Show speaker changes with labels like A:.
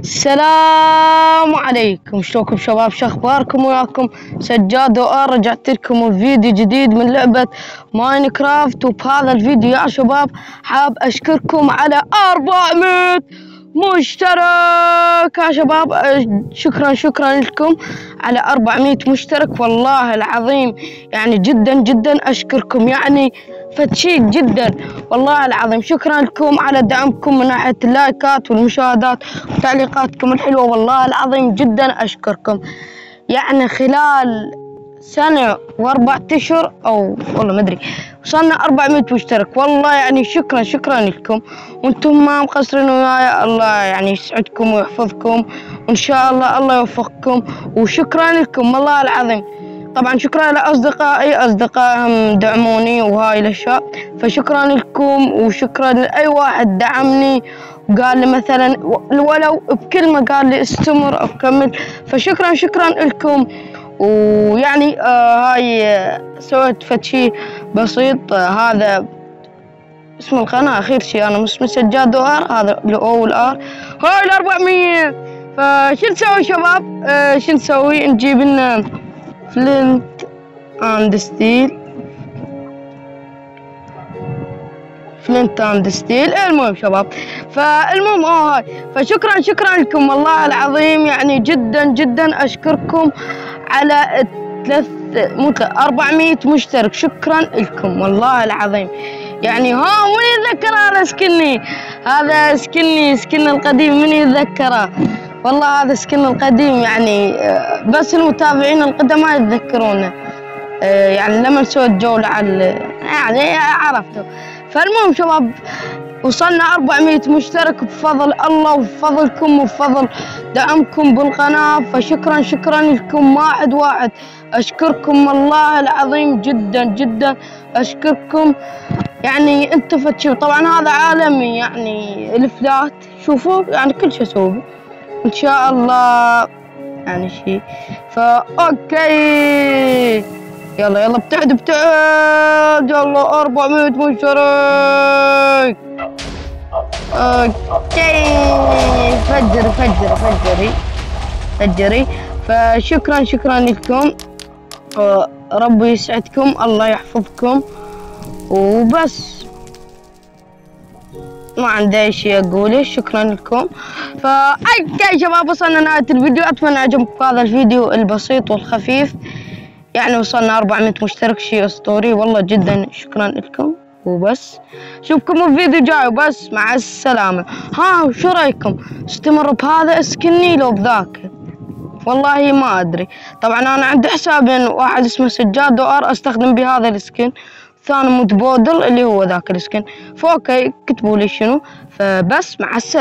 A: السلام عليكم، شلونكم شباب؟ شو اخباركم؟ وياكم سجاد OR. رجعت لكم بفيديو جديد من لعبة ماينكرافت. وبهذا الفيديو يا شباب حاب اشكركم على 400 مشترك يا شباب. شكرا لكم على 400 مشترك، والله العظيم يعني جدا اشكركم، يعني فتشيك جدا والله العظيم. شكرا لكم على دعمكم من ناحية اللايكات والمشاهدات وتعليقاتكم الحلوة، والله العظيم جدا اشكركم. يعني خلال سنة و4 أشهر او والله ما ادري وصلنا 400 مشترك، والله يعني شكرا لكم، وانتم ما مقصرين وياي. الله يعني يسعدكم ويحفظكم، وان شاء الله الله يوفقكم، وشكرا لكم والله العظيم. طبعا شكرا لأصدقائهم دعموني وهاي الأشياء، فشكرا لكم، وشكرا لأي واحد دعمني وقال لي مثلا ولو بكلمة قال لي استمر أو كمل، فشكرا لكم. ويعني هاي سويت فشي بسيط. هذا اسم القناة أخير شي، أنا اسمي سجاد OR، هذا الأو والآر، هاي 400. فشو نسوي شباب؟ شو نسوي؟ نجيب لنا فلنت اند ستيل. المهم شباب، فالمهم هاي، فشكرا لكم والله العظيم، يعني جدا اشكركم على 400 مشترك. شكرا لكم والله العظيم. يعني من يتذكر هذا سكن القديم؟ من يتذكره؟ والله هذا سكن القديم، يعني بس المتابعين القدماء يتذكرونه. يعني لما سويت جولة على يعني عرفتوا. فالمهم شباب، وصلنا 400 مشترك بفضل الله وبفضلكم وبفضل دعمكم بالقناة، فشكرا لكم واحد. أشكركم والله العظيم جدا اشكركم. يعني انتم فتشوا. طبعا هذا عالمي، يعني الفلات شوفوا، يعني كل شيء اسوي ان شاء الله يعني شيء. اوكي يلا ابتعد يلا 400 مشترك. اوكي فجري. فشكرا لكم، ربي يسعدكم، الله يحفظكم، وبس ما عندي اي شيء اقوله. شكرا لكم. اوكي شباب، وصلنا نهاية الفيديو. اتمنى عجبكم هذا الفيديو البسيط والخفيف، يعني وصلنا 400 مشترك، شيء اسطوري والله جدا. شكرا لكم وبس، اشوفكم في فيديو جاي وبس. مع السلامة. وشو رايكم استمر بهذا سكني لو بذاك؟ والله ما ادري. طبعا انا عندي حسابين، واحد اسمه سجاد OR استخدم بهذا السكن، ثاني مود بودل اللي هو ذاك السكن. فاوكي كتبوا لي شنو. فبس مع السلامة.